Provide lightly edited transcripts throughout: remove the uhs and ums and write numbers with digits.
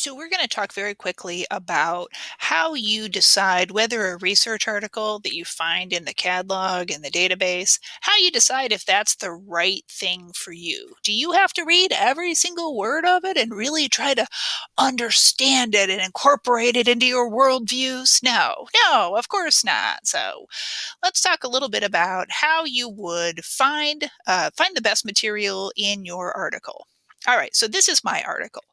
So, we're going to talk very quickly about how you decide whether a research article that you find in the catalog and the database, how you decide if that's the right thing for you. Do you have to read every single word of it and really try to understand it and incorporate it into your worldviews? No, no, of course not. So, let's talk a little bit about how you would find the best material in your article. All right, so this is my article.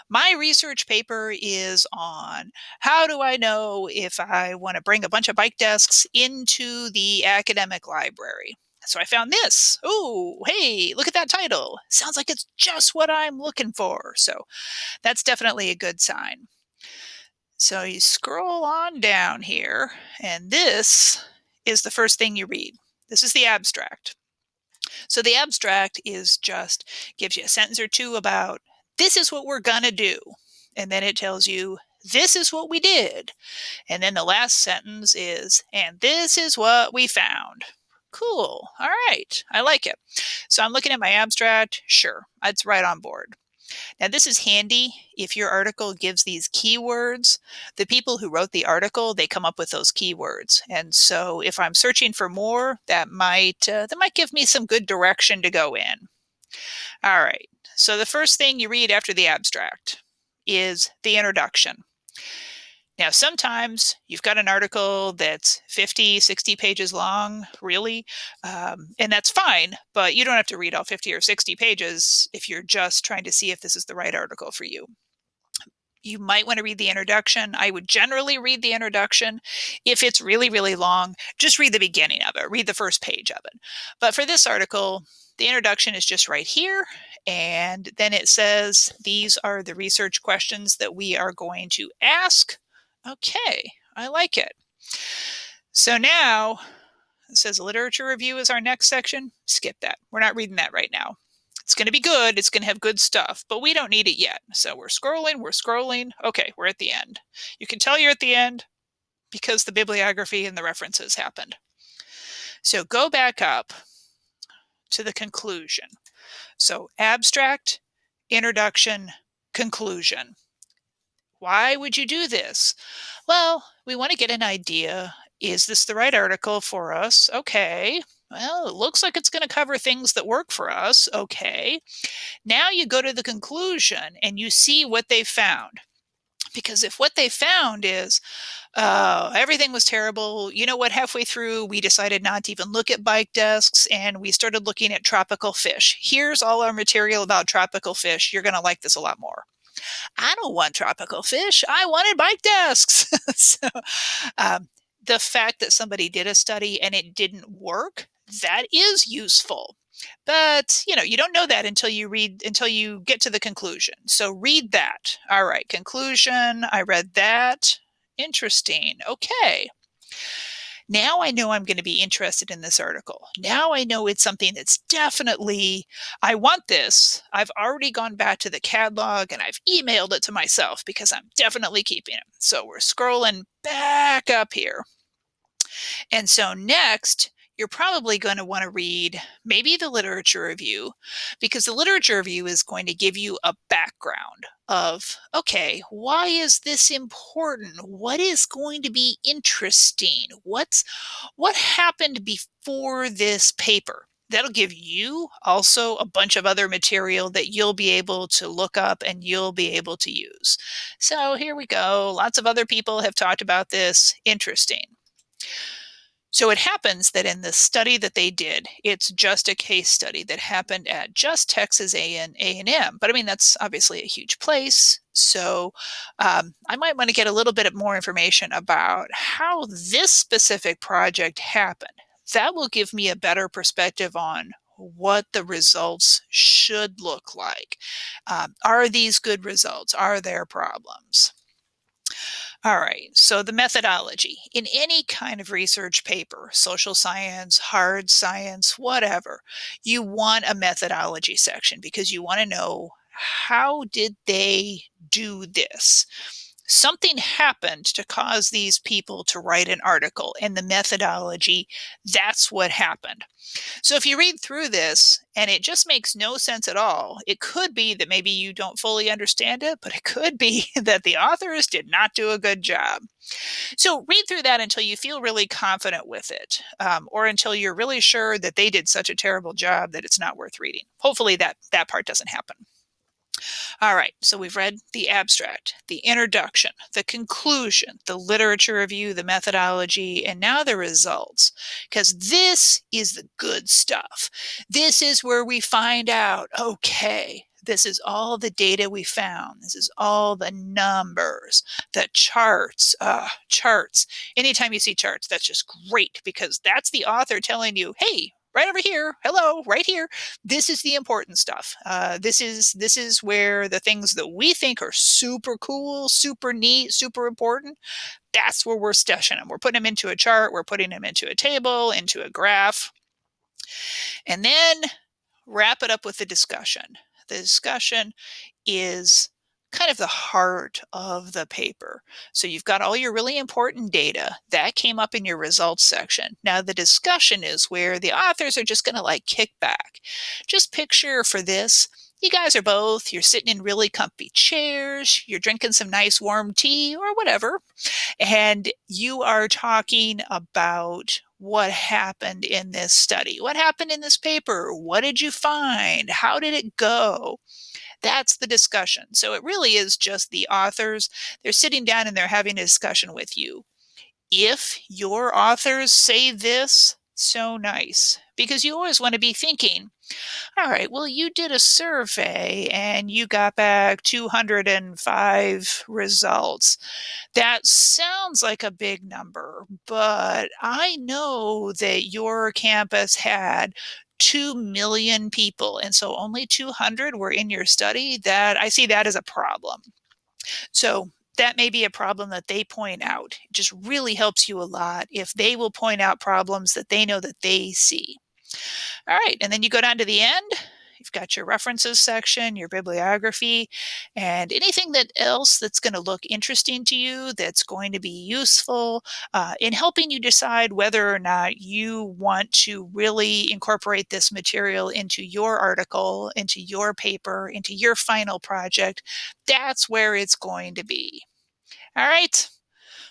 My research paper is on how do I know if I want to bring a bunch of bike desks into the academic library. So I found this. Oh, hey, look at that title. Sounds like it's just what I'm looking for. So that's definitely a good sign. So you scroll on down here, and this is the first thing you read. This is the abstract. So the abstract is just gives you a sentence or two about this is what we're going to do. And then it tells you this is what we did. And then the last sentence is and this is what we found. Cool. All right. I like it. So I'm looking at my abstract. Sure. It's right on board. Now, this is handy if your article gives these keywords. The people who wrote the article, they come up with those keywords. And so if I'm searching for more, that might give me some good direction to go in. All right. So the first thing you read after the abstract is the introduction. Now, sometimes you've got an article that's 50, 60 pages long, really, and that's fine, but you don't have to read all 50 or 60 pages if you're just trying to see if this is the right article for you. You might want to read the introduction. I would generally read the introduction. If it's really, really long, just read the beginning of it, read the first page of it. But for this article, the introduction is just right here. And then it says, these are the research questions that we are going to ask. Okay, I like it. So now it says literature review is our next section. Skip that. We're not reading that right now. It's going to be good. It's going to have good stuff, but we don't need it yet. So we're scrolling. Okay, we're at the end. You can tell you're at the end because the bibliography and the references happened. So go back up to the conclusion. So abstract, introduction, conclusion. Why would you do this? Well, we want to get an idea. Is this the right article for us? Okay. Well, it looks like it's going to cover things that work for us. Okay. Now you go to the conclusion and you see what they found. Because if what they found is, everything was terrible, you know what, halfway through, we decided not to even look at bike desks and we started looking at tropical fish. Here's all our material about tropical fish. You're going to like this a lot more. I don't want tropical fish. I wanted bike desks. So, the fact that somebody did a study and it didn't work, that is useful. But, you don't know that until you get to the conclusion. So read that. All right, conclusion. I read that. Interesting. Okay. Now I know I'm going to be interested in this article. Now I know it's something that's definitely, I want this. I've already gone back to the catalog and I've emailed it to myself because I'm definitely keeping it. So we're scrolling back up here. And so next, you're probably going to want to read maybe the literature review, because the literature review is going to give you a background of, okay, why is this important? What is going to be interesting? What happened before this paper? That'll give you also a bunch of other material that you'll be able to look up and you'll be able to use. So here we go. Lots of other people have talked about this. Interesting. So it happens that in the study that they did, it's just a case study that happened at just Texas A&M. But I mean, that's obviously a huge place. So I might want to get a little bit more information about how this specific project happened. That will give me a better perspective on what the results should look like. Are these good results? Are there problems? All right, so the methodology in any kind of research paper, social science, hard science, whatever, you want a methodology section because you want to know how did they do this? Something happened to cause these people to write an article, and the methodology, that's what happened. So if you read through this and it just makes no sense at all, it could be that maybe you don't fully understand it, but it could be that the authors did not do a good job. So read through that until you feel really confident with it, or until you're really sure that they did such a terrible job that it's not worth reading. Hopefully that part doesn't happen. All right, so we've read the abstract, the introduction, the conclusion, the literature review, the methodology, and now the results. Because this is the good stuff. This is where we find out, okay, this is all the data we found. This is all the numbers, the charts. Charts. Anytime you see charts, that's just great because that's the author telling you, hey, right over here, hello, right here, this is the important stuff. This is where the things that we think are super cool, super neat, super important. That's where we're stashing them. We're putting them into a chart. We're putting them into a table, into a graph, and then wrap it up with the discussion. The discussion is kind of the heart of the paper. So you've got all your really important data that came up in your results section. Now, the discussion is where the authors are just going to like kick back. Just picture for this. You guys are both, you're sitting in really comfy chairs, you're drinking some nice warm tea or whatever, and you are talking about what happened in this study. What happened in this paper? What did you find? How did it go? That's the discussion. So it really is just the authors. They're sitting down and they're having a discussion with you. If your authors say this, so nice. Because you always want to be thinking, all right, well, you did a survey and you got back 205 results. That sounds like a big number, but I know that your campus had 2 million people, and so only 200 were in your study. That I see that as a problem. So that may be a problem that they point out. It just really helps you a lot if they will point out problems that they know that they see. All right, and then you go down to the end. You've got your references section, your bibliography, and anything that else that's going to look interesting to you, that's going to be useful in helping you decide whether or not you want to really incorporate this material into your article, into your paper, into your final project. That's where it's going to be. All right.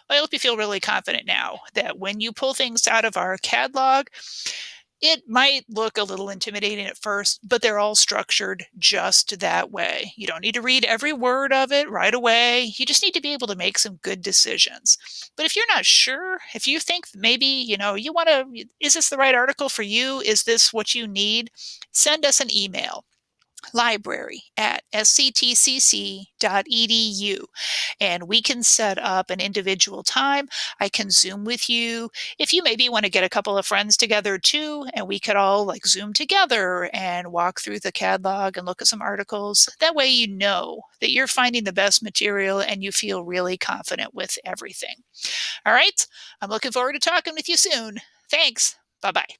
Well, I hope you feel really confident now that when you pull things out of our catalog, it might look a little intimidating at first, but they're all structured just that way. You don't need to read every word of it right away. You just need to be able to make some good decisions. But if you're not sure, if you think maybe, you want to, is this the right article for you? Is this what you need? Send us an email, library@sctcc.edu, and we can set up an individual time. I can Zoom with you. If you maybe want to get a couple of friends together too, and we could all like Zoom together and walk through the catalog and look at some articles. That way you know that you're finding the best material and you feel really confident with everything. All right. I'm looking forward to talking with you soon. Thanks. Bye-bye.